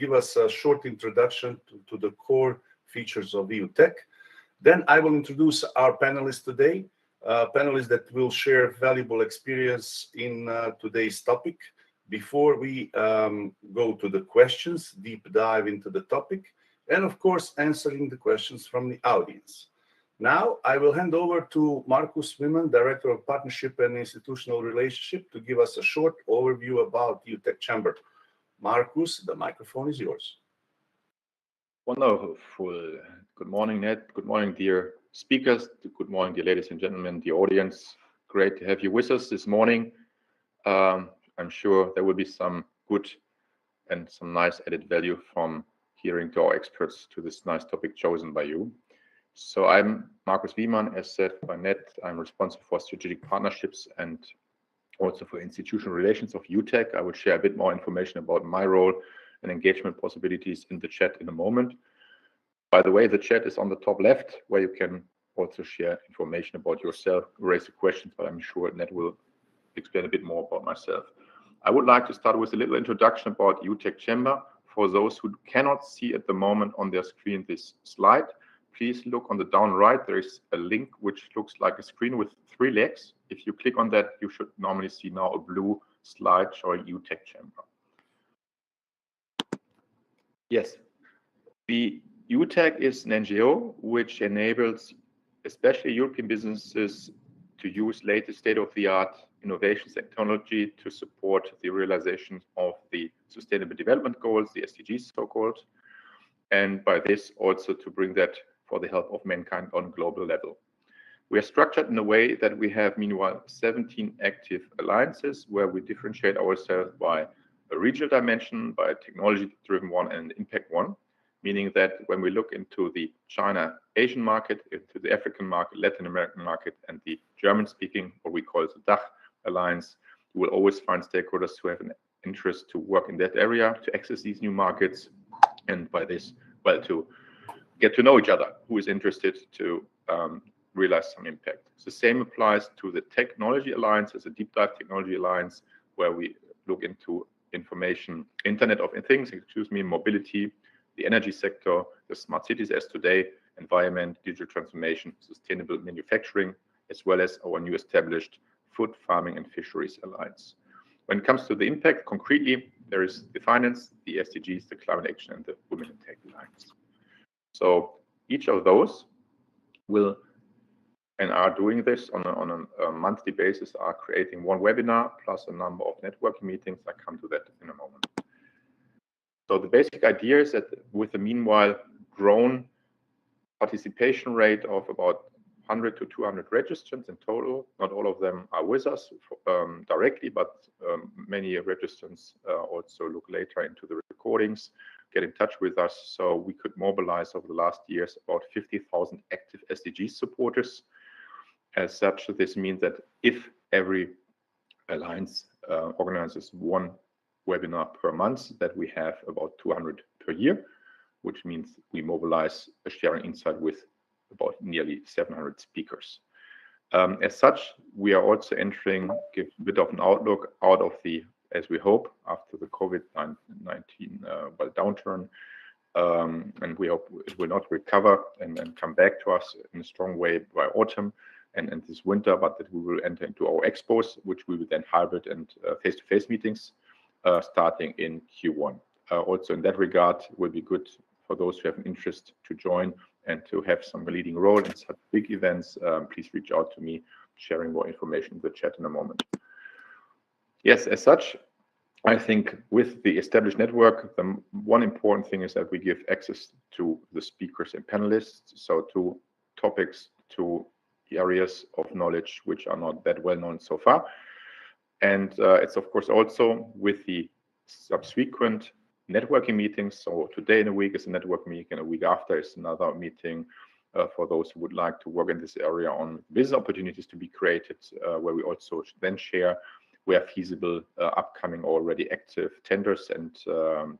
give us a short introduction to the core features of EUTech. Then I will introduce our panelists today, panelists that will share valuable experience in today's topic. Before we go to the questions, deep dive into the topic, and of course, answering the questions from the audience. Now, I will hand over to Markus Wiemann, Director of Partnership and Institutional Relationship, to give us a short overview about EUTech Chamber. Markus, the microphone is yours. Wonderful. Good morning, Ned. Good morning, dear speakers. Good morning, dear ladies and gentlemen, the audience. Great to have you with us this morning. I'm sure there will be some good and some nice added value from hearing to our experts to this nice topic chosen by you. So I'm Markus Wiemann, as said by Ned. I'm responsible for strategic partnerships and also for institutional relations of EUTech. I will share a bit more information about my role and engagement possibilities in the chat in a moment. By the way, the chat is on the top left, where you can also share information about yourself, raise the questions, but I'm sure Ned will explain a bit more about myself. I would like to start with a little introduction about EUTech Chamber. For those who cannot see at the moment on their screen this slide, please look on the down right. There is a link which looks like a screen with 3 legs. If you click on that, you should normally see now a blue slide showing EUTech Chamber. Yes, the EUTech is an NGO which enables especially European businesses to use latest state-of-the-art innovations technology to support the realization of the Sustainable Development Goals, the SDGs so-called, and by this also to bring that for the help of mankind on a global level. We are structured in a way that we have meanwhile 17 active alliances where we differentiate ourselves by a regional dimension, by a technology-driven one, and an impact one, meaning that when we look into the China-Asian market, into the African market, Latin American market, and the German-speaking, what we call the DACH Alliance, you will always find stakeholders who have an interest to work in that area, to access these new markets, and by this, well, to get to know each other, who is interested to realize some impact. The same applies to the Technology Alliance, as a deep dive technology alliance, where we look into information, Internet of Things, mobility, the energy sector, the smart cities as today, environment, digital transformation, sustainable manufacturing, as well as our new established Food, Farming and Fisheries Alliance. When it comes to the impact, concretely, there is the finance, the SDGs, the climate action, and the Women in Tech Alliance. So each of those will and are doing this on a monthly basis, are creating one webinar plus a number of networking meetings. I come to that in a moment. So the basic idea is that with the meanwhile grown participation rate of about 100 to 200 registrants in total, not all of them are with us directly, but many registrants also look later into the recordings, get in touch with us. So we could mobilize over the last years about 50,000 active SDG supporters. As such, this means that if every alliance organizes one webinar per month, that we have about 200 per year, which means we mobilize a sharing insight with about nearly 700 speakers. As such, we are also entering, give a bit of an outlook out of the, as we hope, after the COVID-19 downturn, and we hope it will not recover and come back to us in a strong way by autumn and this winter, but that we will enter into our expos, which we will then hybrid and face-to-face meetings starting in Q1. Also in that regard, it will be good for those who have an interest to join and to have some leading role in such big events. Please reach out to me, sharing more information in the chat in a moment. Yes, as such, I think with the established network, the one important thing is that we give access to the speakers and panelists, so to topics, to areas of knowledge which are not that well known so far. And it's of course also with the subsequent networking meetings. So today in a week is a network meeting, and a week after is another meeting for those who would like to work in this area on business opportunities to be created, where we also then share where feasible upcoming already active tenders and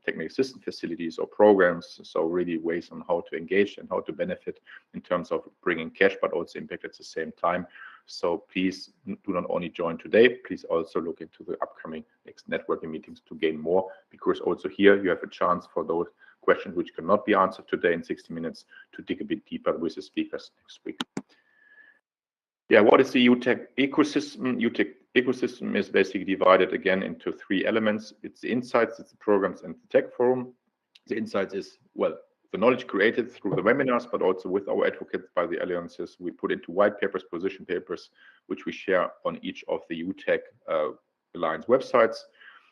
technical assistance facilities or programs. So really ways on how to engage and how to benefit in terms of bringing cash, but also impact at the same time. So please do not only join today, please also look into the upcoming next networking meetings to gain more, because also here you have a chance for those questions which cannot be answered today in 60 minutes to dig a bit deeper with the speakers next week. Yeah, what is the EUTEC ecosystem? EUTEC ecosystem is basically divided again into 3 elements. It's the insights, it's the programs, and the tech forum. The insights is, well, the knowledge created through the webinars, but also with our advocates by the alliances. We put into white papers, position papers, which we share on each of the EUTEC Alliance websites.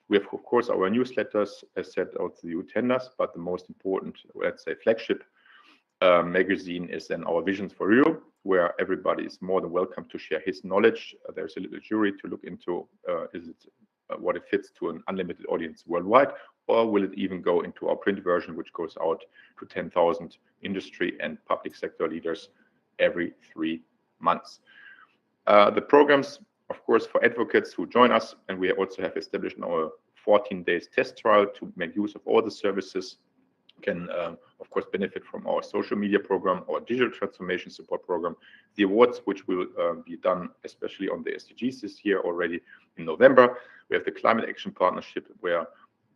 We have, of course, our newsletters, as said, out to the EU tenders, but the most important, let's say, flagship magazine is then our Visions for Europe, where everybody is more than welcome to share his knowledge. There's a little jury to look into, is it what it fits to an unlimited audience worldwide, or will it even go into our print version, which goes out to 10,000 industry and public sector leaders every 3 months. The programs, of course, for advocates who join us, and we also have established our 14 days test trial to make use of all the services, can, of course, benefit from our social media program, our digital transformation support program, the awards, which will be done especially on the SDGs this year already in November. We have the Climate Action Partnership, where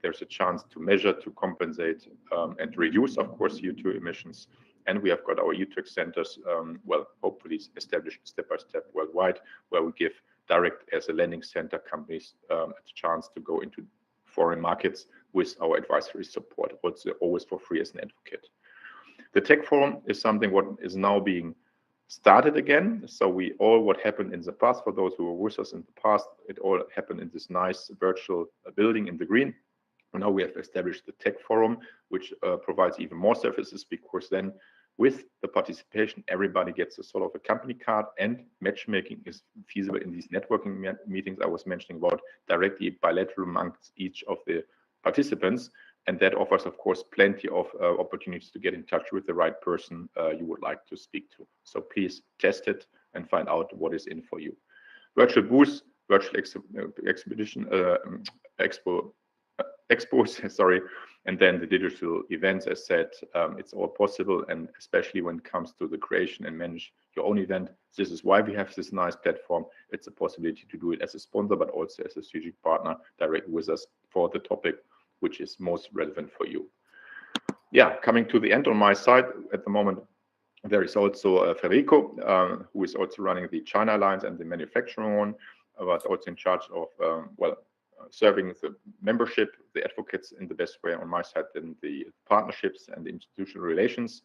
there's a chance to measure, to compensate, and reduce, of course, CO2 emissions. And we have got our EUTEC centers, well, hopefully established step by step worldwide, where we give direct, as a lending center, companies a chance to go into foreign markets with our advisory support, also always for free as an advocate. The Tech Forum is something what is now being started again. So what happened in the past, for those who were with us in the past, it all happened in this nice virtual building in the green. And now we have established the Tech Forum, which provides even more services, because then with the participation, everybody gets a sort of a company card, and matchmaking is feasible in these networking meetings I was mentioning about, directly bilateral amongst each of the participants. And that offers, of course, plenty of opportunities to get in touch with the right person you would like to speak to. So please test it and find out what is in for you. Virtual booths, virtual expos, sorry, and then the digital events, as said, it's all possible, and especially when it comes to the creation and manage your own event. This is why we have this nice platform. It's a possibility to do it as a sponsor, but also as a strategic partner directly with us for the topic which is most relevant for you. Yeah, coming to the end on my side at the moment, there is also Federico, who is also running the China Alliance and the manufacturing one, but also in charge of, serving the membership, the advocates in the best way on my side, and the partnerships and the institutional relations.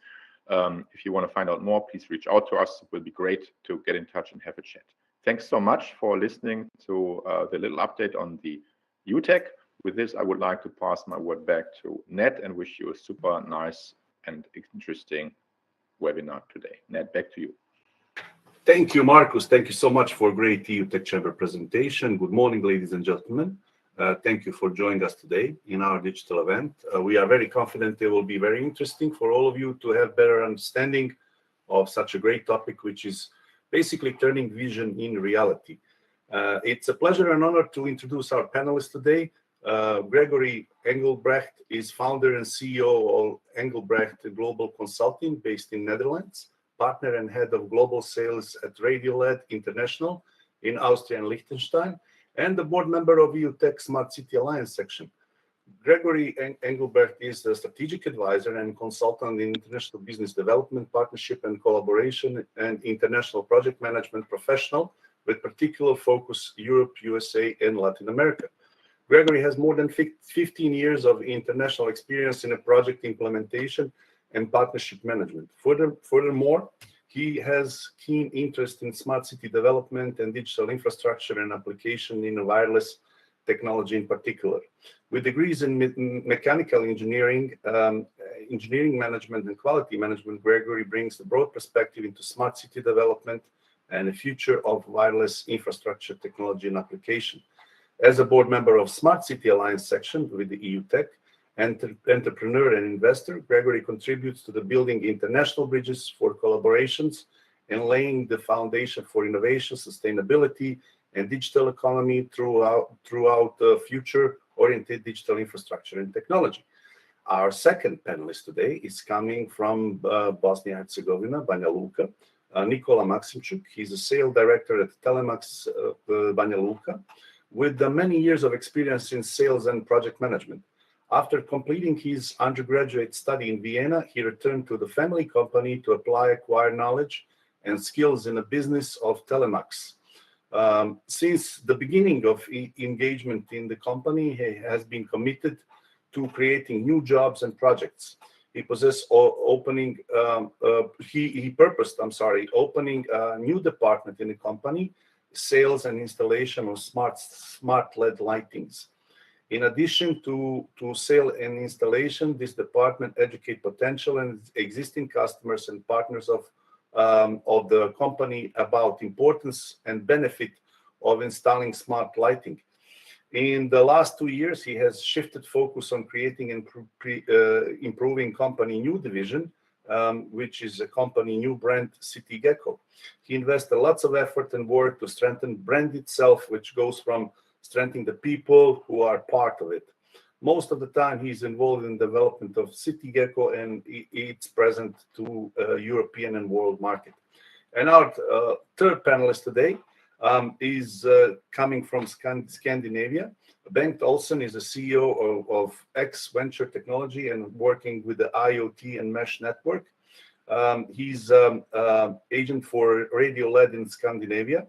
If you want to find out more, please reach out to us. It will be great to get in touch and have a chat. Thanks so much for listening to the little update on the EUTEC. With this, I would like to pass my word back to Ned and wish you a super nice and interesting webinar today. Ned, back to you. Thank you, Marcus. Thank you so much for a great EUTEC Chamber presentation. Good morning, ladies and gentlemen. Thank you for joining us today in our digital event. We are very confident it will be very interesting for all of you to have better understanding of such a great topic, which is basically turning vision in reality. It's a pleasure and honor to introduce our panelists today. Gregory Engelbrecht is founder and CEO of Engelbrecht Global Consulting, based in Netherlands, partner and head of global sales at Radiolab International in Austria and Liechtenstein, and the board member of EUTEC Smart City Alliance section. Gregory Engelbrecht is a strategic advisor and consultant in international business development, partnership and collaboration, and international project management professional with particular focus Europe, USA, and Latin America. Gregory has more than 15 years of international experience in a project implementation and partnership management. Furthermore, he has keen interest in smart city development and digital infrastructure and application in wireless technology in particular. With degrees in mechanical engineering, engineering management, and quality management, Gregory brings a broad perspective into smart city development and the future of wireless infrastructure technology and application. As a board member of Smart City Alliance section with the EUTEC, entrepreneur and investor, Gregory contributes to the building international bridges for collaborations and laying the foundation for innovation, sustainability, and digital economy throughout the future-oriented digital infrastructure and technology. Our second panelist today is coming from Bosnia and Herzegovina, Banja Luka, Nikola Maksimchuk. He's a sales director at Telemax Banja Luka, with many years of experience in sales and project management. After completing his undergraduate study in Vienna, he returned to the family company to acquire knowledge and skills in the business of Telemax. Since the beginning of engagement in the company, he has been committed to creating new jobs and projects. He purposed opening a new department in the company, sales and installation of smart LED lightings. In addition to sale and installation, this department educate potential and existing customers and partners of the company about importance and benefit of installing smart lighting. In the last 2 years, he has shifted focus on creating and improving company new division, which is a company new brand, CityGecko. He invested lots of effort and work to strengthen brand itself, which goes from strengthening the people who are part of it. Most of the time, he's involved in development of CityGecko, and it's present to European and world market. And our third panelist today is coming from Scandinavia. Bengt Olsen is the CEO of X Venture Technology and working with the IoT and Mesh Network. He's agent for Radio LED in Scandinavia.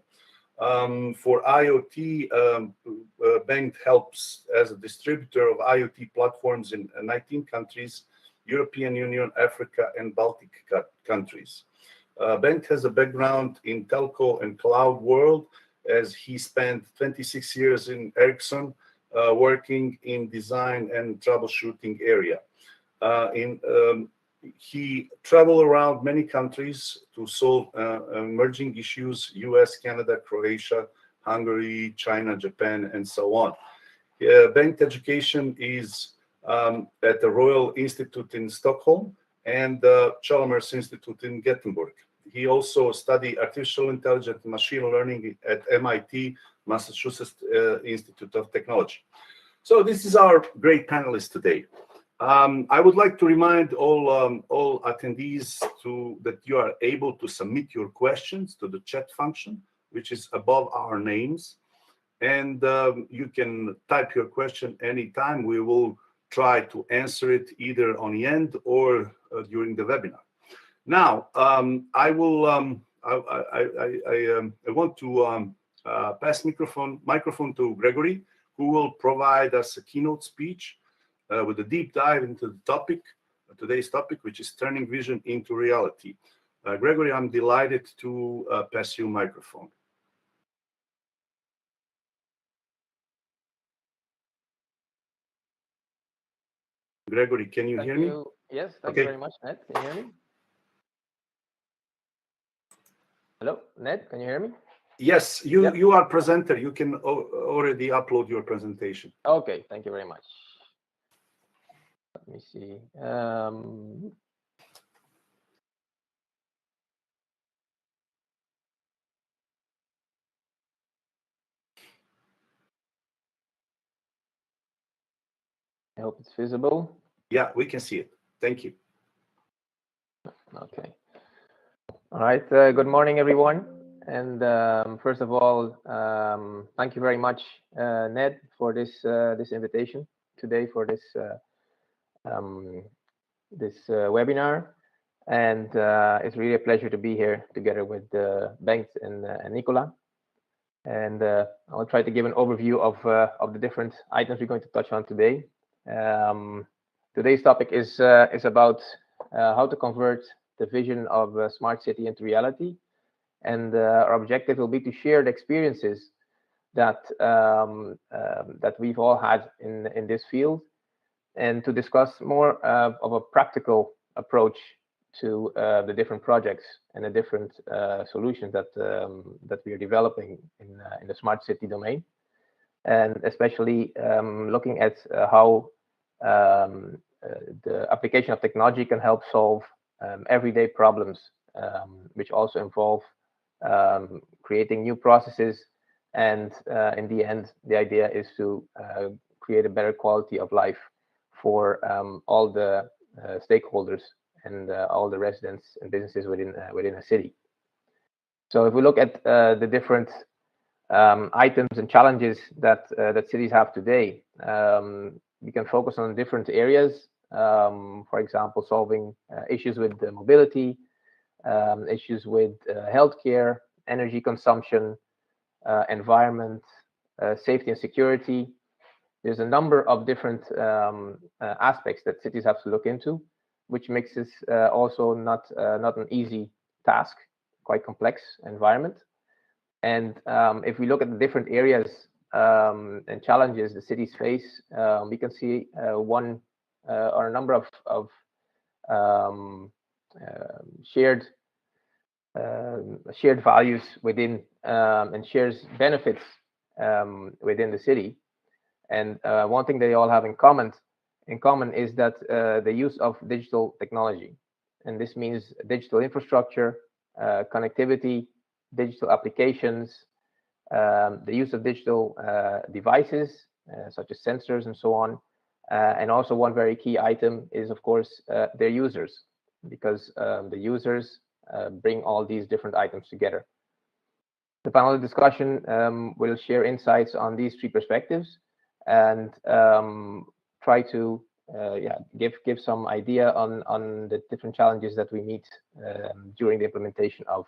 For IoT, Bengt helps as a distributor of IoT platforms in 19 countries, European Union, Africa, and Baltic countries. Bengt has a background in telco and cloud world, as he spent 26 years in Ericsson, working in design and troubleshooting area. He traveled around many countries to solve emerging issues: US, Canada, Croatia, Hungary, China, Japan, and so on. Bengt education is at the Royal Institute in Stockholm and the Chalmers Institute in Gothenburg. He also studied artificial intelligence and machine learning at MIT, Massachusetts Institute of Technology. So this is our great panelists today. I would like to remind all attendees that you are able to submit your questions to the chat function, which is above our names. And you can type your question anytime. We will try to answer it either on the end or during the webinar. Now, I want to pass microphone to Gregory, who will provide us a keynote speech with a deep dive into the topic, today's topic, which is turning vision into reality. Gregory, I'm delighted to pass you microphone. Gregory, can you hear me? Yes, thank you very much, Ned. Can you hear me? Hello, Ned, can you hear me? Yes, you are presenter. You can already upload your presentation. Okay, thank you very much. Let me see. I hope it's visible. Yeah, we can see it. Thank you. Okay. All right. Good morning, everyone. And first of all, thank you very much, Ned, for this invitation today for this webinar. And it's really a pleasure to be here together with Bengt and Nikola. And I'll try to give an overview of the different items we're going to touch on today. Today's topic is about how to convert the vision of a smart city into reality. And our objective will be to share the experiences that we've all had in this field, and to discuss more of a practical approach to the different projects and the different solutions that we are developing in the smart city domain, and especially looking at how the application of technology can help solve everyday problems, which also involve creating new processes. And in the end, the idea is to create a better quality of life for all the stakeholders and all the residents and businesses within a city. So if we look at the different items and challenges that that cities have today, we can focus on different areas. For example, solving issues with mobility, issues with healthcare, energy consumption, environment, safety and security. There's a number of different aspects that cities have to look into, which makes this also not an easy task, quite complex environment. And if we look at the different areas and challenges the cities face, we can see one or a number of shared values within and shares benefits within the city. And one thing they all have in common is that the use of digital technology, and this means digital infrastructure, connectivity, digital applications, the use of digital devices such as sensors and so on. And also one very key item is, of course, their users, because the users bring all these different items together. The panel discussion will share insights on these three perspectives and try to give some idea on the different challenges that we meet during the implementation of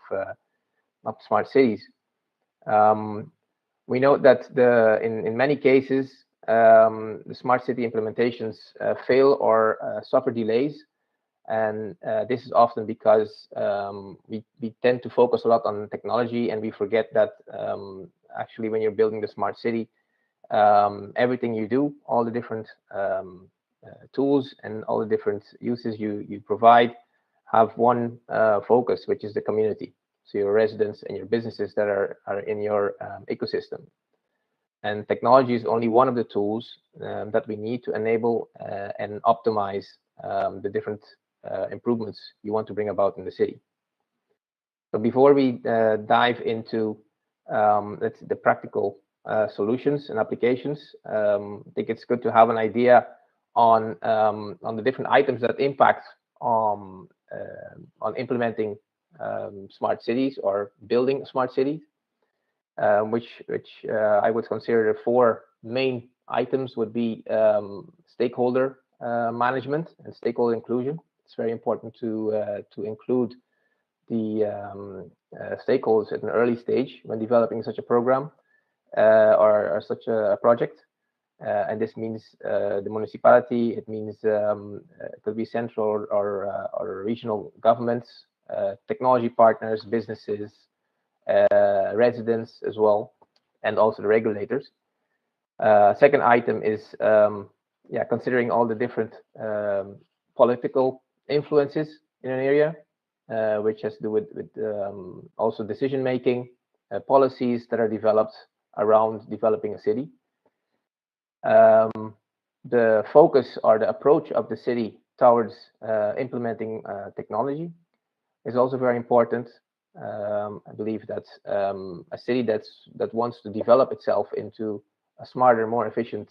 smart cities. We note that in many cases the smart city implementations fail or suffer delays, and this is often because we tend to focus a lot on technology, and we forget that actually when you're building the smart city, everything you do, all the different tools and all the different uses you provide have one focus, which is the community. So your residents and your businesses that are in your ecosystem. And technology is only one of the tools that we need to enable and optimize the different improvements you want to bring about in the city. So before we dive into the practical solutions and applications, I think it's good to have an idea on the different items that impact on implementing smart cities or building smart cities, which I would consider the four main items would be stakeholder management and stakeholder inclusion. It's very important to include the stakeholders at an early stage when developing such a program or such a project. And this means the municipality, it means it could be central or regional governments, technology partners, businesses, residents as well, and also the regulators. Second item is considering all the different political influences in an area, which has to do with also decision making, policies that are developed around developing a city. The focus or the approach of the city towards implementing technology is also very important. I believe that a city that wants to develop itself into a smarter, more efficient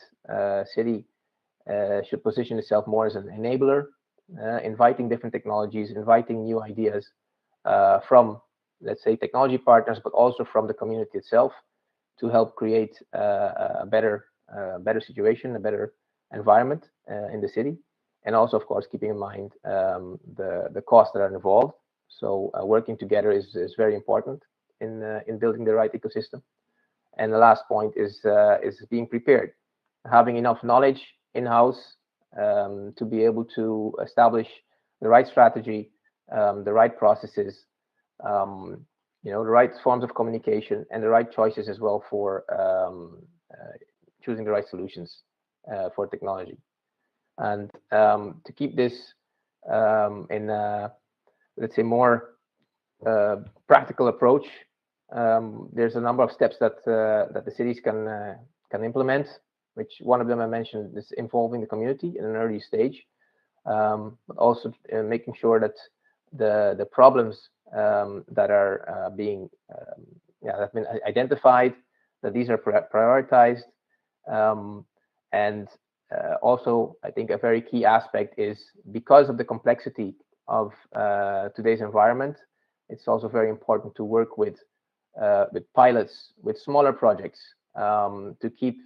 city should position itself more as an enabler, inviting different technologies, inviting new ideas from, let's say, technology partners, but also from the community itself to help create a better situation, a better environment in the city, and also, of course, keeping in mind the costs that are involved. So working together is very important in building the right ecosystem. And the last point is being prepared, having enough knowledge in-house to be able to establish the right strategy, the right processes, the right forms of communication, and the right choices as well for choosing the right solutions for technology. And to keep this in let's say more practical approach, there's a number of steps that the cities can implement, which one of them I mentioned is involving the community in an early stage, but also making sure that the problems that are being have been identified, that these are prioritized, and also I think a very key aspect is, because of the complexity of today's environment, it's also very important to work with pilots, with smaller projects, to keep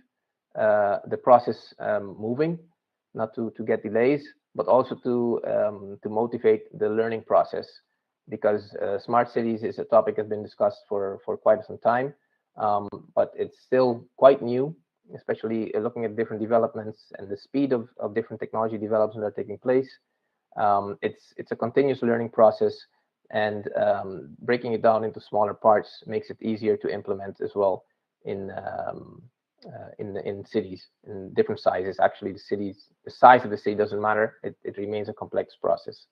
the process moving, not to get delays, but also to motivate the learning process, because smart cities is a topic that's been discussed for quite some time, but it's still quite new, especially looking at different developments and the speed of different technology developments that are taking place. It's a continuous learning process, and breaking it down into smaller parts makes it easier to implement as well in cities in different sizes. Actually, the size of the city doesn't matter. It remains a complex process.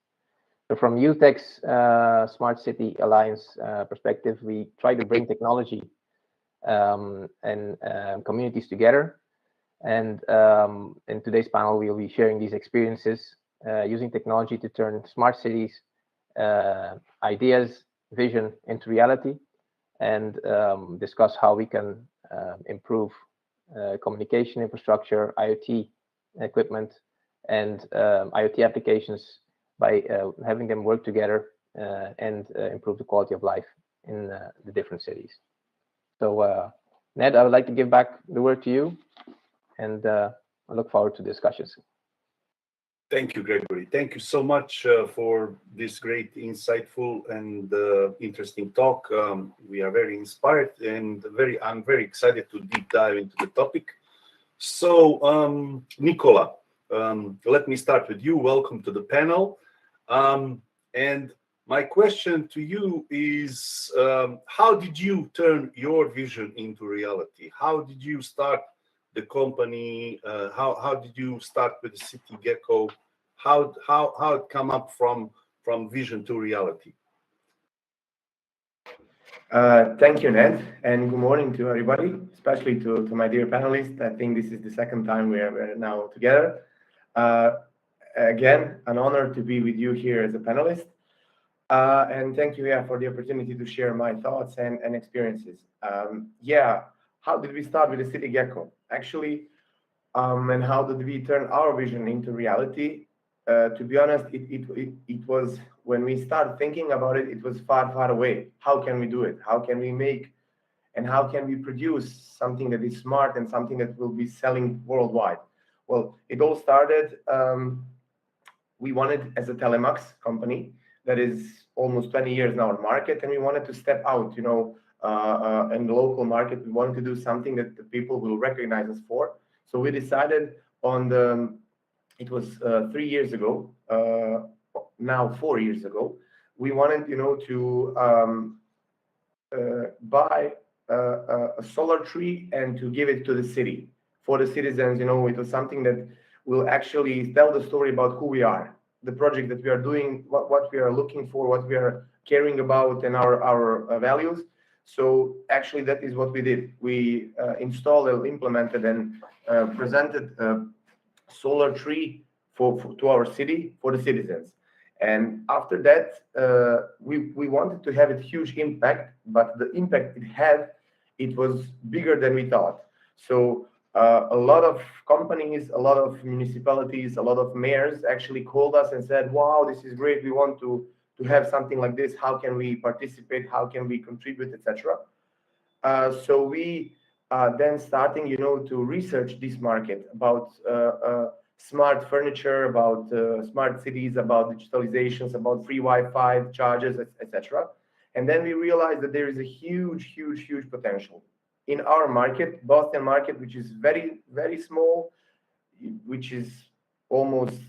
So from UTech's Smart City Alliance perspective, we try to bring technology and communities together. And in today's panel, we'll be sharing these experiences using technology to turn smart cities ideas, vision into reality, and discuss how we can improve communication infrastructure, IoT equipment, and IoT applications by having them work together and improve the quality of life in the different cities. So, Ned, I would like to give back the word to you, and I look forward to discussions. Thank you, Gregory. Thank you so much for this great, insightful, and interesting talk. We are very inspired and I'm very excited to deep dive into the topic. So, Nicola, let me start with you. Welcome to the panel. And my question to you is, how did you turn your vision into reality? How did you start the company? How did you start with the City Gecko? How it come up from vision to reality? Thank you, Ned, and good morning to everybody, especially to my dear panelists. I think this is the second time we're now together. Again, an honor to be with you here as a panelist. And thank you, for the opportunity to share my thoughts and experiences. How did we start with the City Gecko? Actually, and how did we turn our vision into reality? To be honest, it was, when we started thinking about it, it was far, far away. How can we do it? How can we make and how can we produce something that is smart and something that will be selling worldwide? Well, it all started, we wanted, as a Telemax company that is almost 20 years now in market, and we wanted to step out, in the local market. We wanted to do something that the people will recognize us for. So we decided it was 3 years ago, now 4 years ago, we wanted, to buy a solar tree and to give it to the city for the citizens. It was something that will actually tell the story about who we are, the project that we are doing, what we are looking for, what we are caring about, and our values. So actually, that is what we did. We installed and implemented and presented a solar tree to our city, for the citizens. And after that, we wanted to have a huge impact, but the impact it was bigger than we thought. So a lot of companies, a lot of municipalities, a lot of mayors actually called us and said, wow, this is great. We want to have something like this. How can we participate? How can we contribute, etc.? So we then starting, to research this market about smart furniture, about smart cities, about digitalizations, about free Wi-Fi charges, etc. And then we realized that there is a huge, huge, huge potential in our market, Boston market, which is very, very small, which is almost,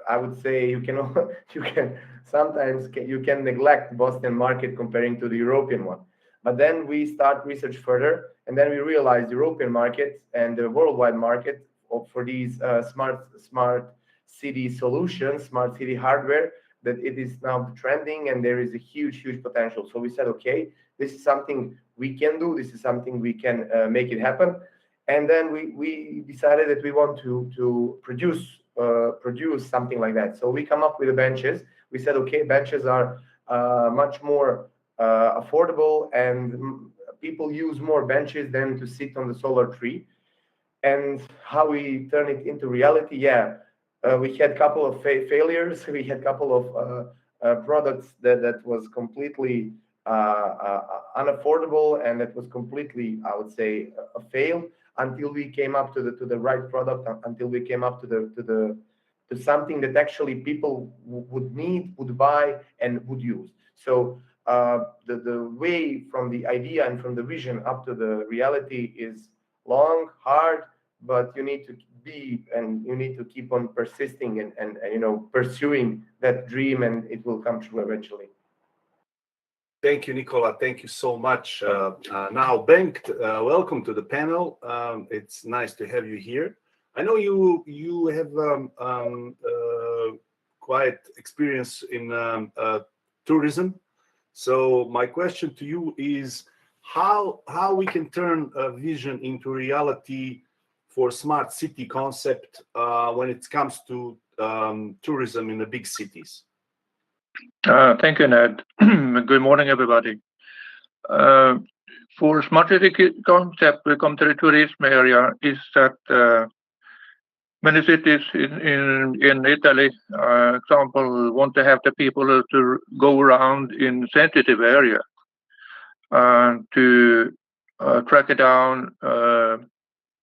I would say, you can sometimes neglect Boston market comparing to the European one. But then we start research further, and then we realize the European market and the worldwide market for these smart city solutions, smart city hardware, that it is now trending, and there is a huge, huge potential. So we said, okay, this is something we can do. This is something we can make it happen. And then we decided that we want to produce something like that. So we come up with the benches. We said, okay, benches are much more affordable, and people use more benches than to sit on the solar tree. And how we turn it into reality? We had a couple of failures. We had a couple of products that was completely unaffordable, and that was completely, I would say, a fail, until we came up to the right product, until we came up to something that actually people would need, would buy, and would use. So the way from the idea and from the vision up to the reality is long, hard, but you need to be, and you need to keep on persisting and pursuing that dream, and it will come true eventually. Thank you, Nicola. Thank you so much. Now, Bengt, welcome to the panel. It's nice to have you here. I know you have quite experience in tourism. So my question to you is how we can turn a vision into reality for smart city concept when it comes to tourism in the big cities. Thank you, Ned. Good morning, everybody. For smart city concept, we come to the tourism area is that many cities in Italy, example, want to have the people to go around in sensitive area and to track it down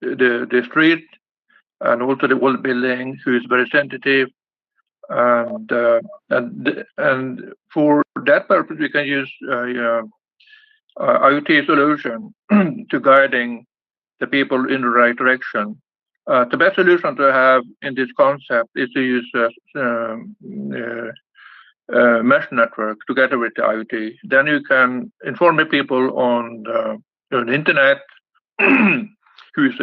the street and also the wall building, who is very sensitive. And for that purpose, we can use IoT solution to guiding the people in the right direction. The best solution to have in this concept is to use mesh network together with the IoT. Then you can inform the people on the internet, who's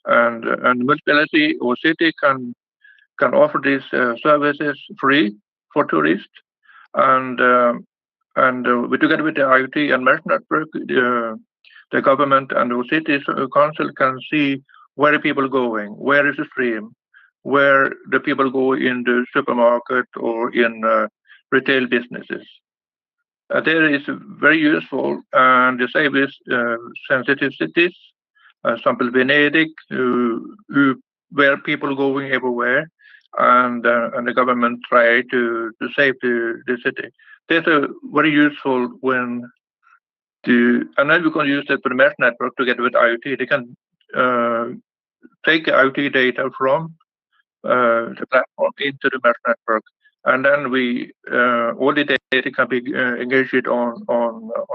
and municipality or city can offer these services free for tourists, and together with the IoT and mesh network, the government and the cities council can see where the people going, where is the stream, where the people go in the supermarket or in retail businesses. There is very useful, and the same is sensitive cities, example Venedig, where people going everywhere, and the government try to save the city. That's a very useful when and then we can use that for the mesh network together with IoT. They can take IoT data from the platform into the mesh network, and then we all the data can be engaged on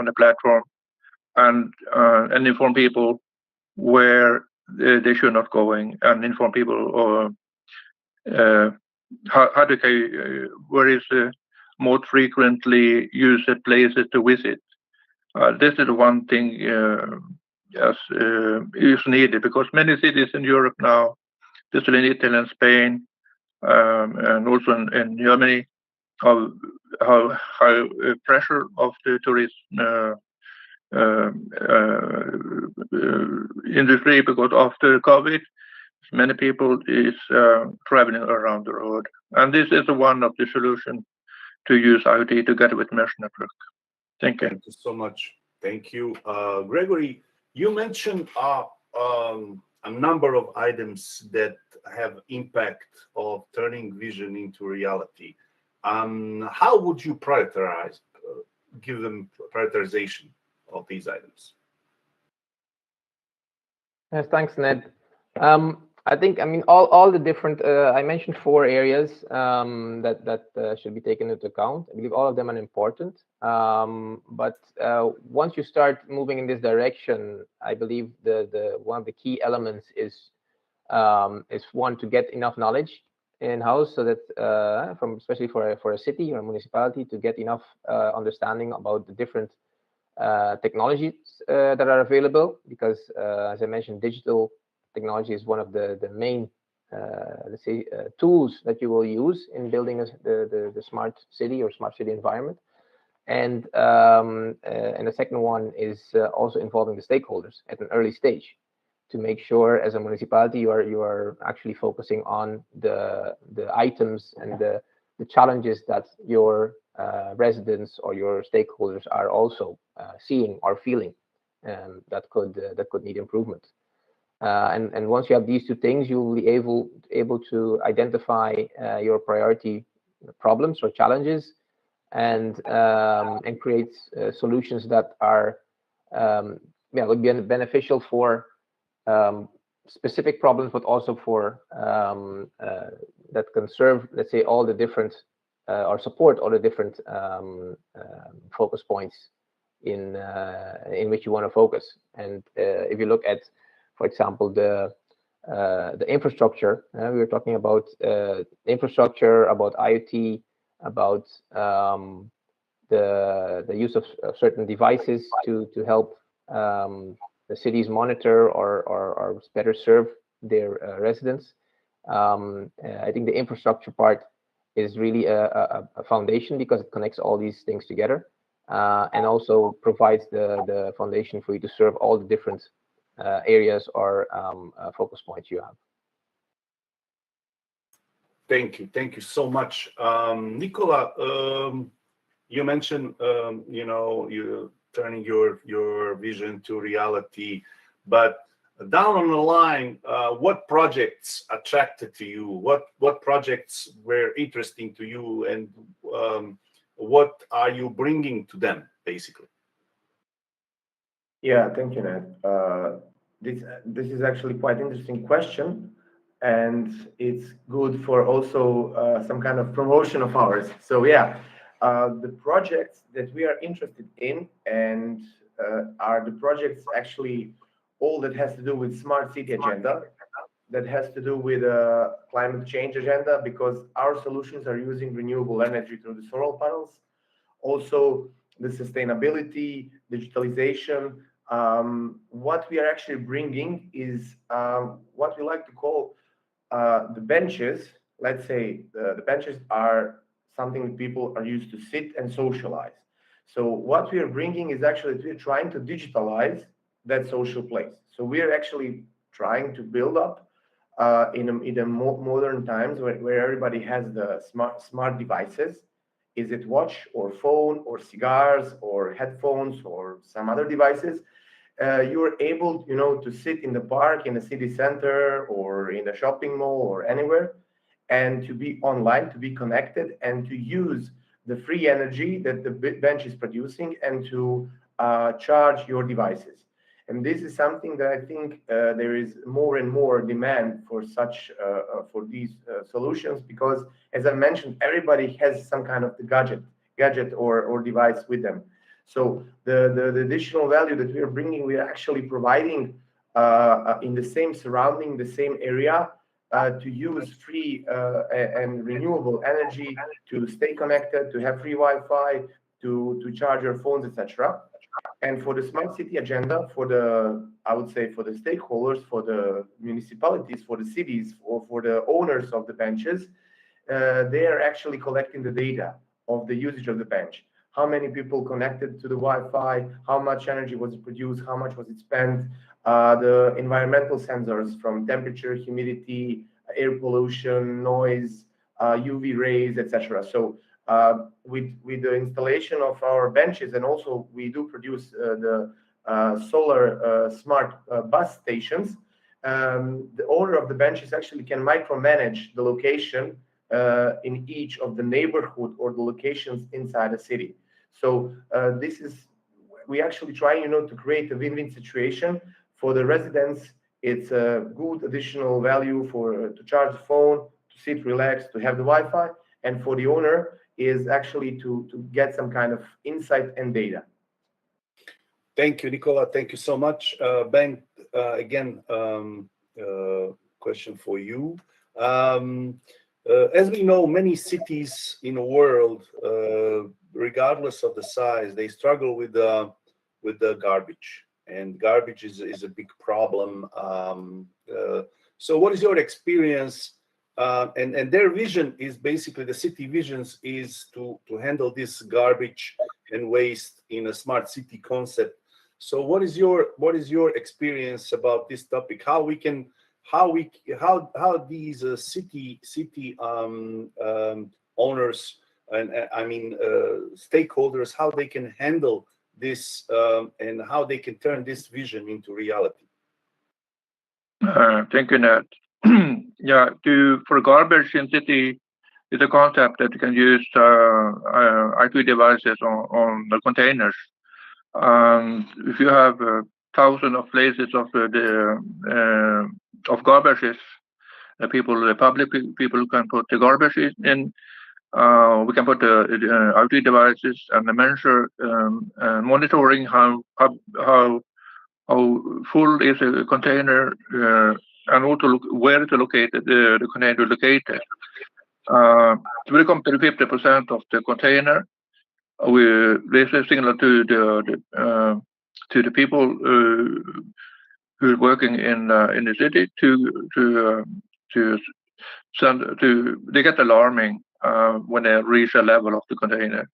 the platform, and inform people where they should not going, and inform people how they where is the most frequently used places to visit. This is one thing is needed, because many cities in Europe now, especially in Italy and Spain, and also in Germany, have high pressure of the tourism industry, because after COVID, many people is traveling around the world, and this is one of the solutions to use IoT together with mesh network. Thank you. Thank you so much. Thank you, Gregory. You mentioned a number of items that have impact of turning vision into reality. How would you prioritize, give them prioritization of these items? Yes, thanks, Ned. I think, all the different, I mentioned 4 areas that should be taken into account. I believe all of them are important. But once you start moving in this direction, I believe the one of the key elements is one, to get enough knowledge in-house, so that especially for a city or a municipality, to get enough understanding about the different technologies that are available, because as I mentioned, digital technology is one of the main let's say tools that you will use in building the smart city or smart city environment. And the second one is also involving the stakeholders at an early stage, to make sure as a municipality you are actually focusing on the items and the challenges that your residents or your stakeholders are also seeing or feeling, that could need improvement. And once you have these 2 things, you will be able to identify your priority problems or challenges, and create solutions that are would be beneficial for specific problems, but also for that can serve, let's say, all the different or support all the different focus points in which you want to focus. And if you look at, for example, the infrastructure, we were talking about infrastructure, about IoT, about the use of certain devices to help the cities monitor or better serve their residents. I think the infrastructure part is really a foundation because it connects all these things together, and also provides the foundation for you to serve all the different areas or focus points you have. Thank you so much, Nicola. You mentioned you're turning your vision to reality, but down on the line, what projects attracted to you? What projects were interesting to you, and what are you bringing to them, basically? Yeah, thank you, Ned. This is actually quite interesting question, and it's good for also some kind of promotion of ours. So yeah, the projects that we are interested in and are the projects actually all that has to do with smart city agenda, that has to do with climate change agenda, because our solutions are using renewable energy through the solar panels. Also, the sustainability, digitalization. What we are actually bringing is what we like to call the benches. Let's say the benches are something that people are used to sit and socialize. So what we are bringing is actually we're trying to digitalize that social place. So we are actually trying to build up in a modern times where everybody has the smart devices. Is it watch or phone or cigars or headphones or some other devices? You are able, to sit in the park, in the city center, or in a shopping mall, or anywhere, and to be online, to be connected, and to use the free energy that the bench is producing, and to charge your devices. And this is something that I think there is more and more demand for for these solutions, because, as I mentioned, everybody has some kind of the gadget or device with them. So the additional value that we are bringing, we are actually providing in the same surrounding, the same area, to use free and renewable energy, to stay connected, to have free Wi-Fi, to charge your phones, etc. And for the smart city agenda, I would say for the stakeholders, for the municipalities, for the cities, or for the owners of the benches, they are actually collecting the data of the usage of the bench. How many people connected to the Wi-Fi, how much energy was produced, how much was it spent, the environmental sensors from temperature, humidity, air pollution, noise, UV rays, etc. So with the installation of our benches, and also we do produce the solar smart bus stations, the owner of the benches actually can micromanage the location in each of the neighborhood or the locations inside a city. So we actually try, to create a win-win situation for the residents. It's a good additional value to charge the phone, to sit, relax, to have the Wi-Fi, and for the owner is actually to get some kind of insight and data. Thank you, Nicola. Thank you so much. Ben, again, question for you. As we know, many cities in the world, regardless of the size, they struggle with the garbage, and garbage is a big problem. So what is your experience? And their vision is basically, the city visions is to handle this garbage and waste in a smart city concept. So what is your experience about this topic? How these city owners and stakeholders, how they can handle this and how they can turn this vision into reality? Thank you, Ned. Yeah, for garbage in city, it's a concept that you can use IoT devices on the containers. And if you have thousands of places of of garbages, the public people can put the garbage in. We can put the IoT devices and the measure monitoring how full is a container and also where to locate the container located. When it comes to the 50% of the container, this is similar to the people who are working in the city to they get alarming when they reach a level of the container,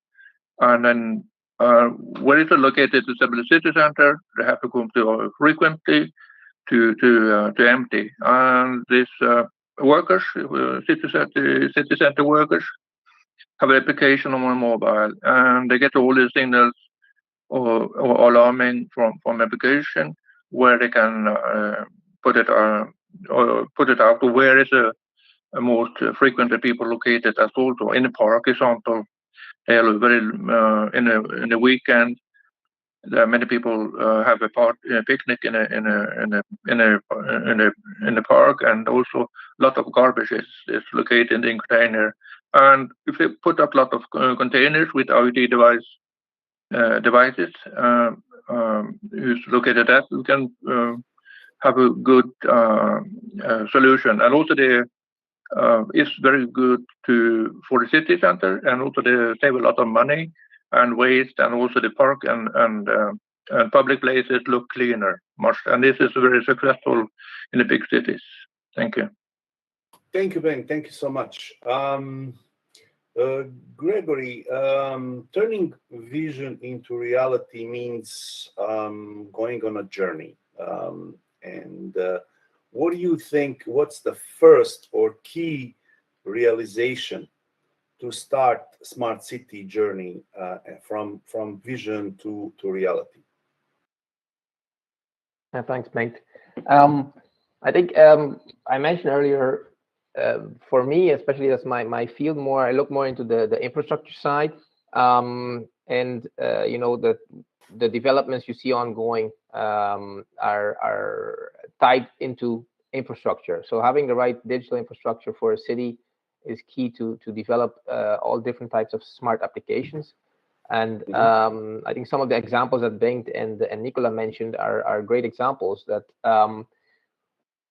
and then where it's located is the city center. They have to come to frequently to empty, and these workers, city center workers, have an application on my mobile, and they get all the signals or alarming from application where they can put it out to where is the most frequently people located. As also in the park, example, they are very in the weekend. There are many people have a picnic in the park, and also a lot of garbage is located in container. And if you put up a lot of containers with IoT devices, who's located at, we can have a good solution. And also it's very good for the city center, and also they save a lot of money and waste, and also the park and public places look cleaner. And this is very successful in the big cities. Thank you. Thank you, Ben. Thank you so much. Gregory, turning vision into reality means going on a journey. And what do you think, what's the first or key realization to start smart city journey from vision to reality? Thanks, Bengt. I think I mentioned earlier, for me, especially as my field more, I look more into the infrastructure side, and the developments you see ongoing are tied into infrastructure. So having the right digital infrastructure for a city is key to develop all different types of smart applications. And I think some of the examples that Bengt and Nicola mentioned are great examples that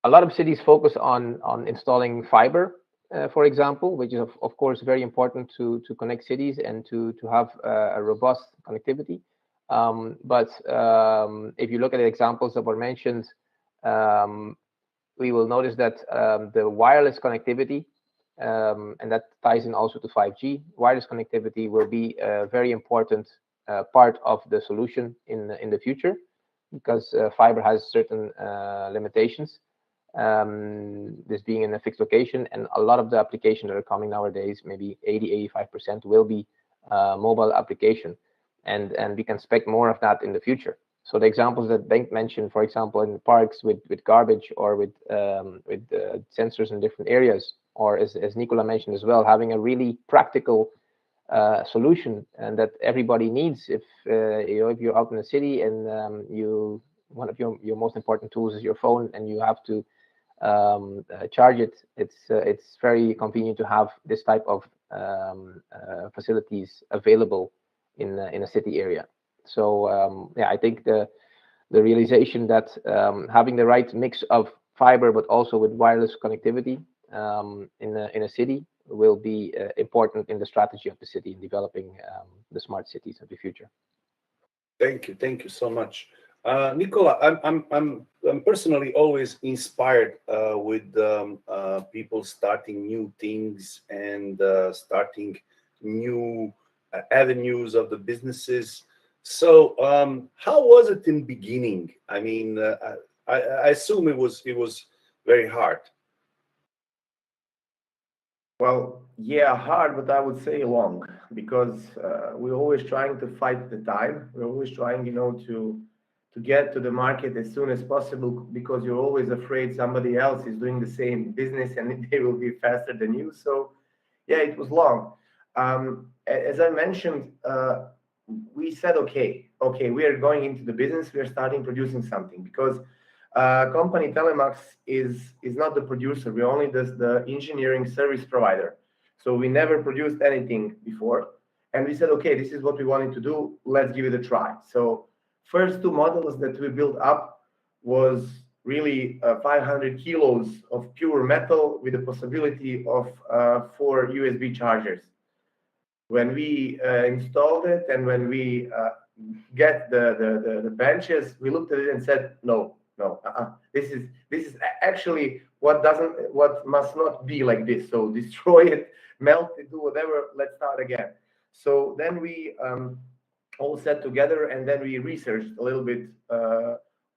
a lot of cities focus on installing fiber, for example, which is of course very important to connect cities and to have a robust connectivity. But if you look at the examples that were mentioned, we will notice that the wireless connectivity, and that ties in also to 5G, wireless connectivity will be a very important part of the solution in the future, because fiber has certain limitations, this being in a fixed location, and a lot of the applications that are coming nowadays, maybe 80-85% will be mobile application, and we can expect more of that in the future. So the examples that Bengt mentioned, for example, in the parks with garbage, or with sensors in different areas, or as Nicola mentioned as well, having a really practical solution and that everybody needs. If you're out in the city and one of your most important tools is your phone, and you have to charge it, it's very convenient to have this type of facilities available in a city area. So I think the realization that having the right mix of fiber but also with wireless connectivity in a city will be important in the strategy of the city in developing the smart cities of the future. Thank you so much, Nicola. I'm personally always inspired with people starting new things and starting new avenues of the businesses. So how was it in the beginning? I mean, I assume it was very hard. Well, yeah, hard, but I would say long, because we're always trying to fight the time. We're always trying, to get to the market as soon as possible, because you're always afraid somebody else is doing the same business and they will be faster than you. So Yeah, it was long. As I mentioned, we said, okay, we are going into the business. We are starting producing something because company Telemax is not the producer. We only the engineering service provider. So we never produced anything before. And we said, okay, this is what we wanted to do. Let's give it a try. So first two models that we built up was really 500 kilos of pure metal with the possibility of 4 USB chargers. When we installed it and when we get the benches, we looked at it and said, no, this is actually what must not be like this. So destroy it, melt it, do whatever. Let's start again. So then we all sat together and then we researched a little bit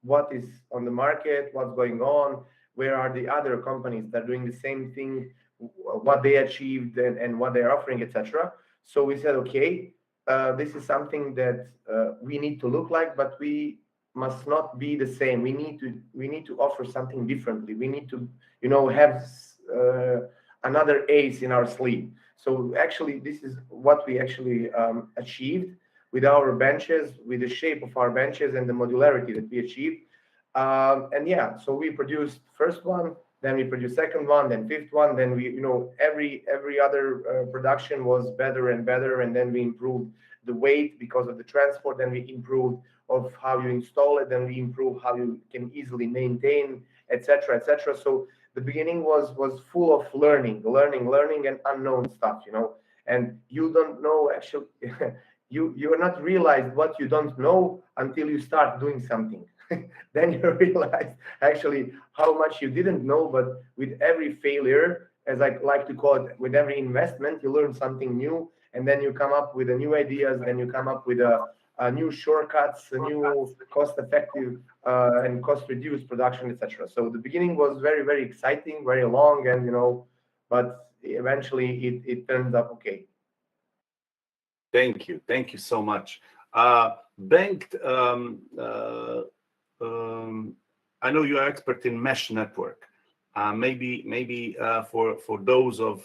what is on the market, what's going on, where are the other companies that are doing the same thing, what they achieved and what they're offering, etc. So we said, okay, this is something that we need to look like, but we must not be the same. We need to offer something differently. We need to, have another ace in our sleeve. So actually, this is what we actually achieved with our benches, with the shape of our benches and the modularity that we achieved. And yeah, so we produced first one, then we produced second one, then fifth one, then we, every other production was better and better, and then we improved the weight because of the transport, then we improved of how you install it, then we improved how you can easily maintain, etc., etc. So the beginning was full of learning and unknown stuff, and you don't know actually. You are not realized what you don't know until you start doing something. Then you realize actually how much you didn't know, but with every failure, as I like to call it, with every investment, you learn something new, and then you come up with the new ideas, then you come up with a new shortcuts, a new cost-effective and cost-reduced production, etc. So the beginning was very, very exciting, very long, and but eventually it turns up okay. Thank you so much. Bengt, I know you are expert in mesh network. Maybe for those of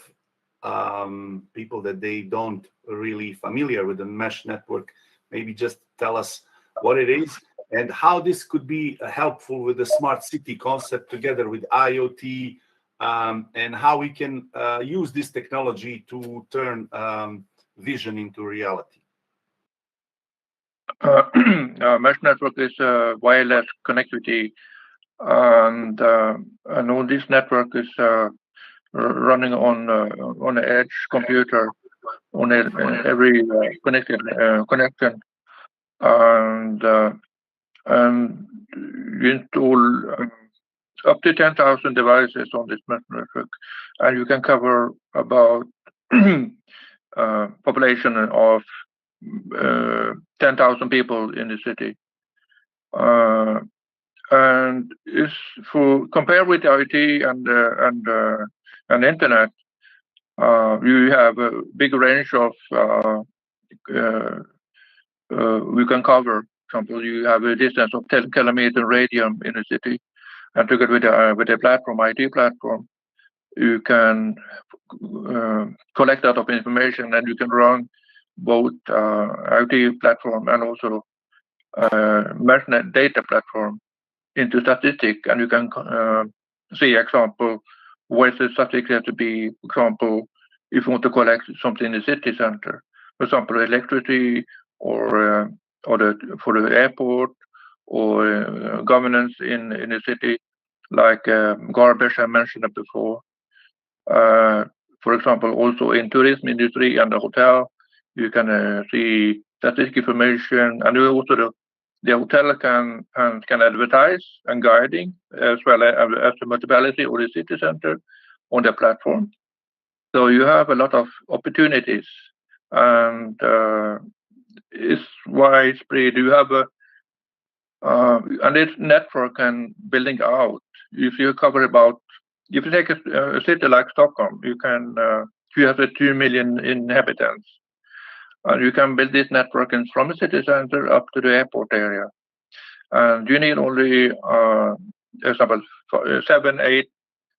people that they don't really familiar with the mesh network, maybe just tell us what it is and how this could be helpful with the smart city concept together with IoT, and how we can use this technology to turn vision into reality. Mesh network is wireless connectivity, and all this network is running on an edge computer on every connection, and you install up to 10,000 devices on this mesh network, and you can cover about population of 10,000 people in the city, and is for compared with IoT and internet, you have a big range of we can cover. For example, you have a distance of 10 kilometer radius in the city, and together with a platform, IT platform, you can collect a lot of information, and you can run both IoT platform and also MeshNet data platform into statistic, and you can see example where the statistics have to be. For example, if you want to collect something in the city center, for example, electricity or for the airport or governance in the city, like garbage I mentioned before. For example, also in tourism industry and the hotel, you can see statistic information, and also the hotel can advertise and guiding as well as the municipality or the city center on the platform. So you have a lot of opportunities, and it's widespread. You have and this network and building out. If you cover about, if you take a city like Stockholm, you have 2 million inhabitants. And you can build this network from the city center up to the airport area. And you need only, example, 7, 8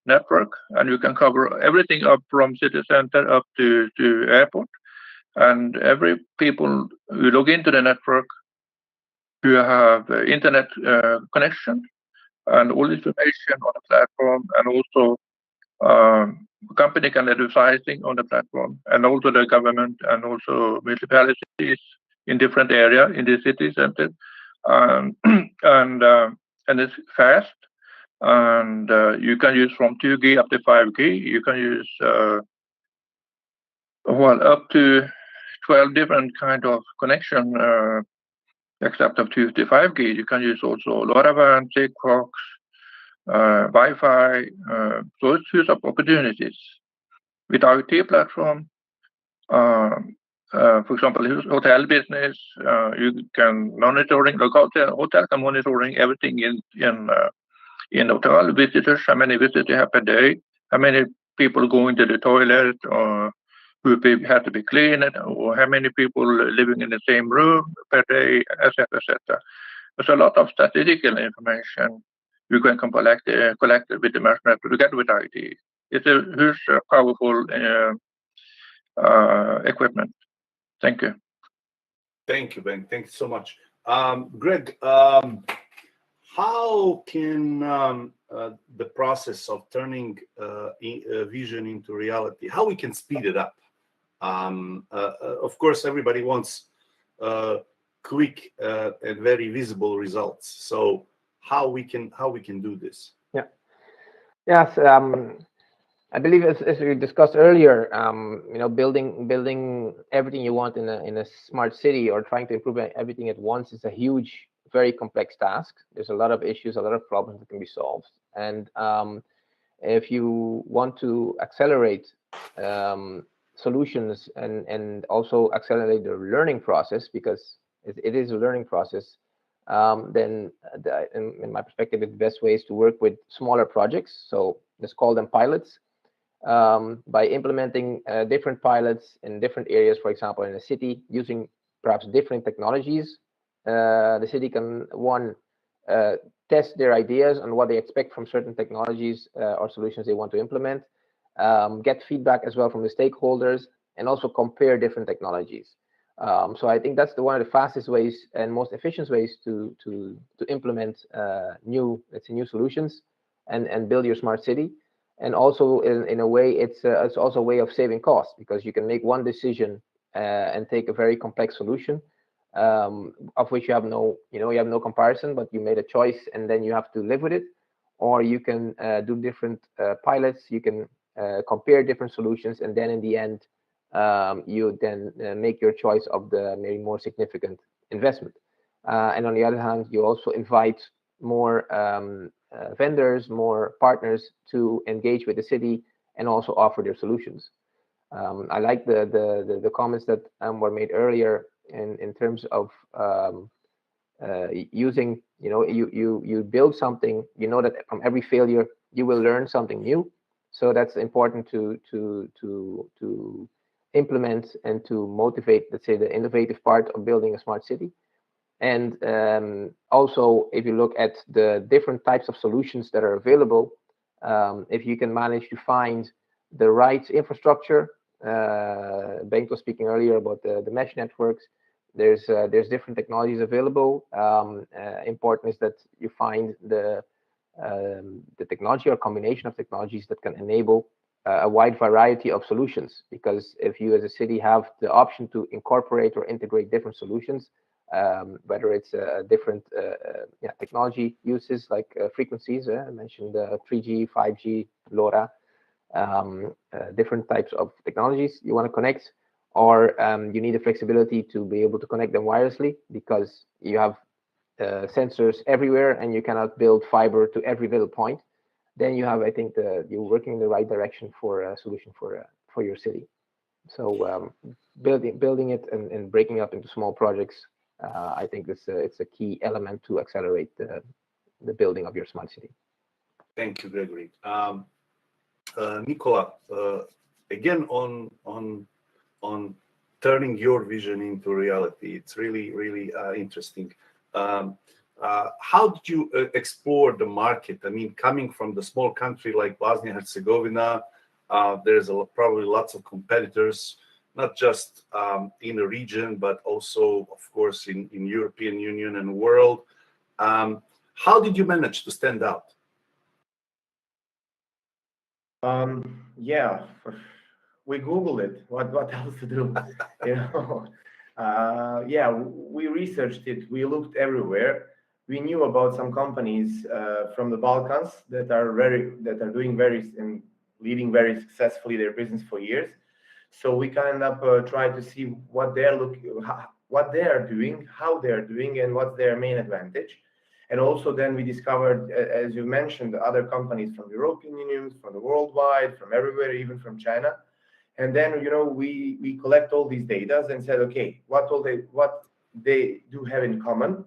network, and you can cover everything up from city center up to airport. And every people who log into the network, who have internet connection, and all information on the platform, and also company can advertising on the platform, and also the government and also municipalities in different area in the city center, and it's fast, and you can use from 2G up to 5G. You can use up to 12 different kind of connection, except up to 5G. You can use also LoRaWAN, Sigfox, Wi-Fi. So it's huge opportunities. With IoT platform, for example, hotel business, you can monitoring the hotel can monitoring everything in hotel visitors, how many visitors you have per day, how many people going to the toilet, or who have to be cleaned, or how many people living in the same room per day, etc., etc. There's a lot of statistical information you can collect with the mesh network together with IoT. It's a huge, powerful equipment. Thank you. Thank you, Ben. Thank you so much. Greg, how can the process of turning vision into reality, how we can speed it up? Of course, everybody wants quick and very visible results. So how we can do this? Yeah. Yes. I believe, as we discussed earlier, building everything you want in a smart city, or trying to improve everything at once, is a huge, very complex task. There's a lot of issues, a lot of problems that can be solved. And if you want to accelerate solutions and also accelerate the learning process, because it is a learning process, then in my perspective, the best way is to work with smaller projects. So let's call them pilots. By implementing different pilots in different areas, for example, in a city, using perhaps different technologies, the city can, test their ideas on what they expect from certain technologies or solutions they want to implement, get feedback as well from the stakeholders, and also compare different technologies. So I think that's one of the fastest ways and most efficient ways to implement new solutions and build your smart city. And also, in a way, it's also a way of saving costs, because you can make one decision and take a very complex solution, of which you have no comparison, but you made a choice and then you have to live with it. Or you can do different pilots. You can compare different solutions, and then in the end, you then make your choice of the maybe more significant investment. And on the other hand, you also invite more vendors, more partners to engage with the city and also offer their solutions. I like the comments that were made earlier in terms of using, you build something, that from every failure you will learn something new. So that's important to implement and to motivate, let's say, the innovative part of building a smart city. And also, if you look at the different types of solutions that are available, if you can manage to find the right infrastructure, Bengt was speaking earlier about the mesh networks. There's different technologies available. Important is that you find the technology or combination of technologies that can enable a wide variety of solutions. Because if you as a city have the option to incorporate or integrate different solutions, whether it's different technology uses like frequencies, I mentioned 3G, 5G, LoRa, different types of technologies you want to connect, or you need the flexibility to be able to connect them wirelessly, because you have sensors everywhere and you cannot build fiber to every little point. Then you have, I think, you're working in the right direction for a solution for your city. So building it and breaking up into small projects, I think it's a key element to accelerate the building of your smart city. Thank you, Gregory. Nicola, again on turning your vision into reality, it's really interesting. How did you explore the market? I mean, coming from the small country like Bosnia Herzegovina, there's probably lots of competitors, not just in the region, but also, of course, in European Union and world. How did you manage to stand out? Yeah, we Googled it. What else to do? Yeah, we researched it. We looked everywhere. We knew about some companies from the Balkans that are doing and leading very successfully their business for years. So we kind of tried to see what they are doing, how they are doing, and what's their main advantage. And also then we discovered, as you mentioned, other companies from European Union, from the worldwide, from everywhere, even from China. And then, we collect all these data and said, okay, what they do have in common.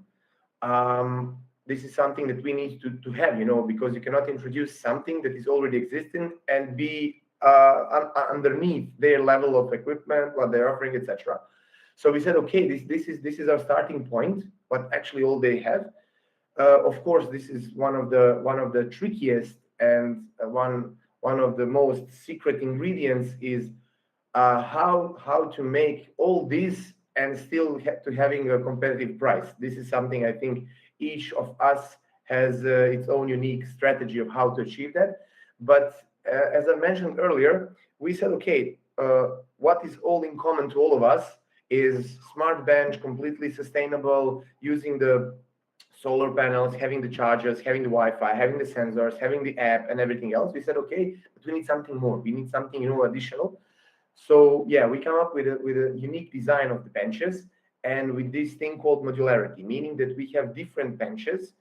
This is something that we need to have, because you cannot introduce something that is already existing and be underneath their level of equipment, what they're offering, etc. So we said, okay, this is our starting point, but actually all they have. Of course, this is one of the trickiest and one of the most secret ingredients is how to make all this and still having a competitive price. This is something I think each of us has its own unique strategy of how to achieve that. But as I mentioned earlier, we said, okay, what is all in common to all of us is smart bench, completely sustainable, using the solar panels, having the chargers, having the Wi-Fi, having the sensors, having the app and everything else. We said, okay, but we need something more. We need something, additional. So yeah, we come up with a unique design of the benches and with this thing called modularity, meaning that we have different benches,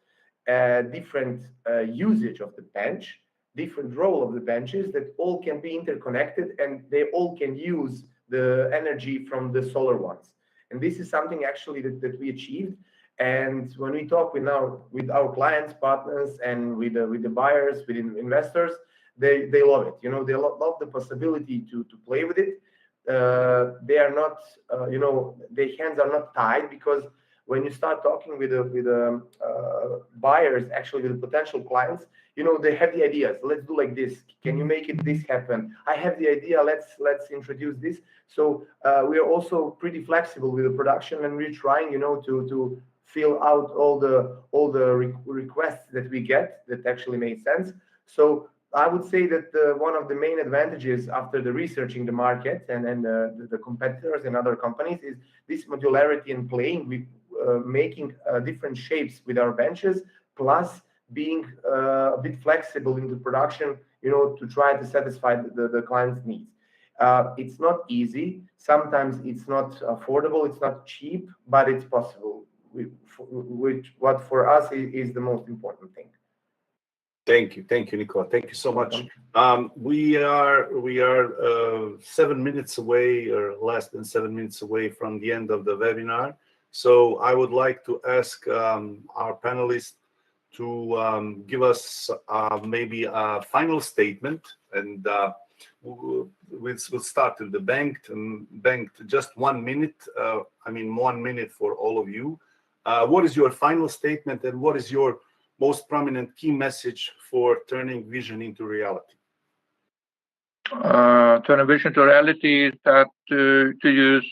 different usage of the bench, different role of the benches that all can be interconnected and they all can use the energy from the solar ones. And this is something actually that we achieved. And when we talk with our clients, partners, and with the buyers, with investors, they love it. They love the possibility to play with it. They are not, their hands are not tied, because when you start talking with the buyers, actually with the potential clients, they have the ideas. Let's do like this. Can you make this happen? I have the idea. Let's introduce this. So we are also pretty flexible with the production, and we're trying, to fill out all the requests that we get that actually made sense. So I would say that one of the main advantages after the researching the market and the competitors and other companies is this modularity and playing with making different shapes with our benches, plus being a bit flexible in the production, to try to satisfy the client's needs. It's not easy. Sometimes it's not affordable. It's not cheap, but it's possible. What for us is the most important thing. Thank you, Nikola. Thank you so much. We are 7 minutes away, or less than 7 minutes away from the end of the webinar. So I would like to ask our panelists to give us maybe a final statement, and we'll start with the Bengt. Just 1 minute. 1 minute for all of you. What is your final statement, and what is your most prominent key message for turning vision into reality? Turning vision to reality is that to use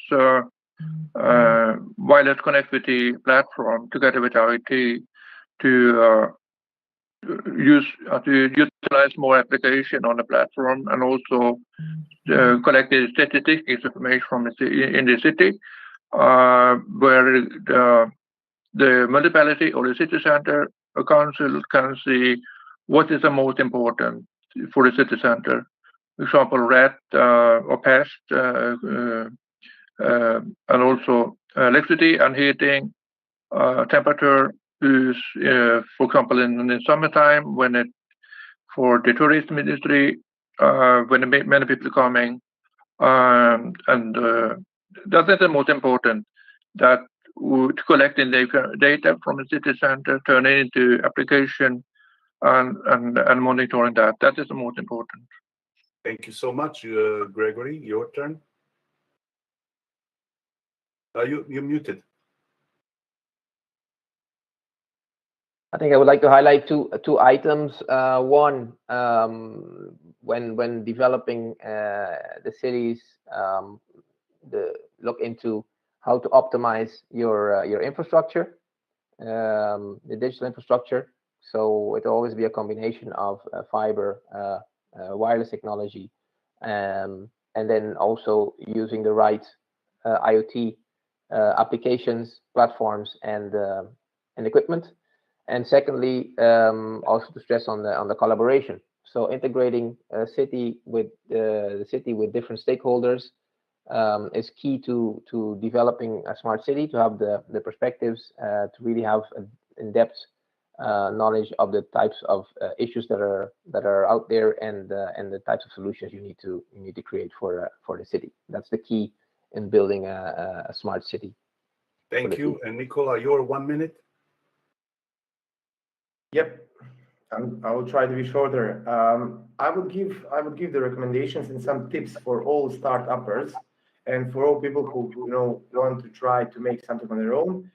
wireless connectivity platform together with IT to utilize more application on the platform, and also collect the statistics information from in the city, where the municipality or the city center council can see what is the most important for the city center. For example, rat or pest, and also electricity and heating, temperature is, for example, in the summertime when for the tourism industry, when many people are coming, and that is the most important, that collecting data from the city center, turn it into application, and monitoring that. That is the most important. Thank you so much, Gregory. Your turn. You're muted. I think I would like to highlight two items. One, when developing the cities, look into how to optimize your infrastructure, the digital infrastructure. So it will always be a combination of fiber, wireless technology, and then also using the right IoT applications, platforms, and equipment. And secondly, also to stress on the collaboration. So integrating a city with the city with different stakeholders is key to developing a smart city. To have the perspectives, to really have an in-depth knowledge of the types of issues that are out there, and the types of solutions you need to create for the city. That's the key in building a smart city. Thank you. And Nicola, your 1 minute. Yep, I will try to be shorter. I would give the recommendations and some tips for all startuppers and for all people who want to try to make something on their own.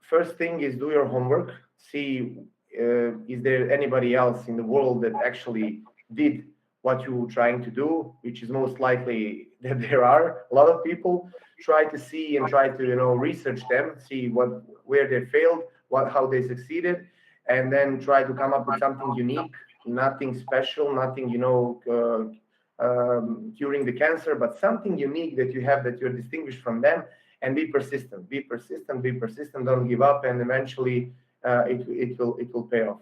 First thing is do your homework. See, is there anybody else in the world that actually did what you're trying to do, which is most likely that there are a lot of people. Try to see and try to research them, see where they failed, how they succeeded, and then try to come up with something unique, nothing special, nothing curing the cancer, but something unique that you have that you're distinguished from them. And be persistent. Be persistent. Be persistent. Don't give up, and eventually it will pay off.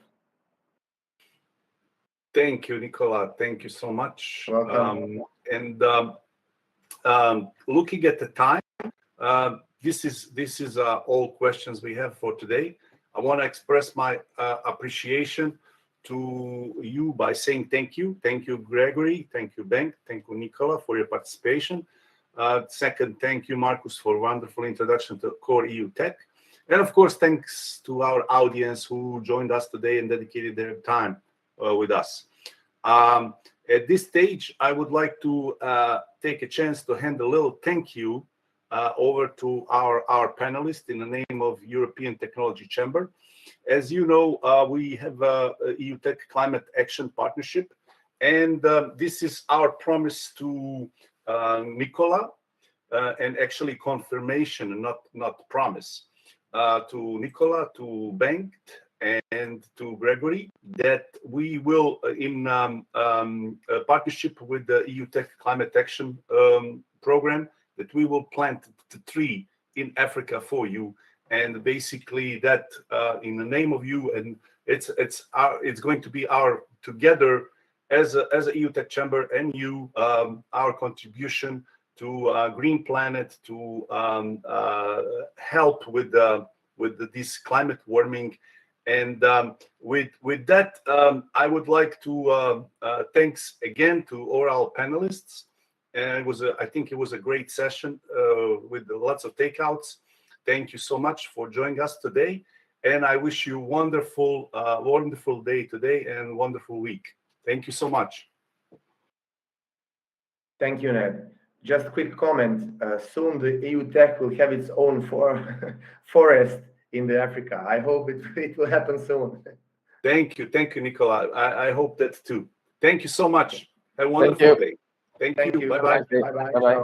Thank you, Nicola. Thank you so much. Welcome. Looking at the time, this is all questions we have for today. I want to express my appreciation to you by saying thank you. Thank you, Gregory. Thank you, Bengt. Thank you, Nicola, for your participation. Second, thank you, Marcus, for a wonderful introduction to Core EU Tech. And of course, thanks to our audience who joined us today and dedicated their time with us. At this stage, I would like to take a chance to hand a little thank you over to our panelists in the name of European Technology Chamber. As you know, we have a EU Tech Climate Action Partnership, and this is our promise to Nicola, and actually confirmation, not promise, to Nicola, to Bengt, and to Gregory, that we will, in a partnership with the EU Tech Climate Action Program, that we will plant the tree in Africa for you, and basically that in the name of you, and it's going to be our together as a EU Tech Chamber and you, our contribution to Green Planet, to help with this climate warming. And with that, I would like to thanks again to all our panelists. And I think it was a great session with lots of takeouts. Thank you so much for joining us today. And I wish you wonderful day today and wonderful week. Thank you so much. Thank you, Ned. Just a quick comment. Soon the EU Tech will have its own forest in Africa. I hope it will happen soon. Thank you, Nicola. I hope that too. Thank you so much. Have a wonderful day. Thank you. Bye-bye. Bye-bye.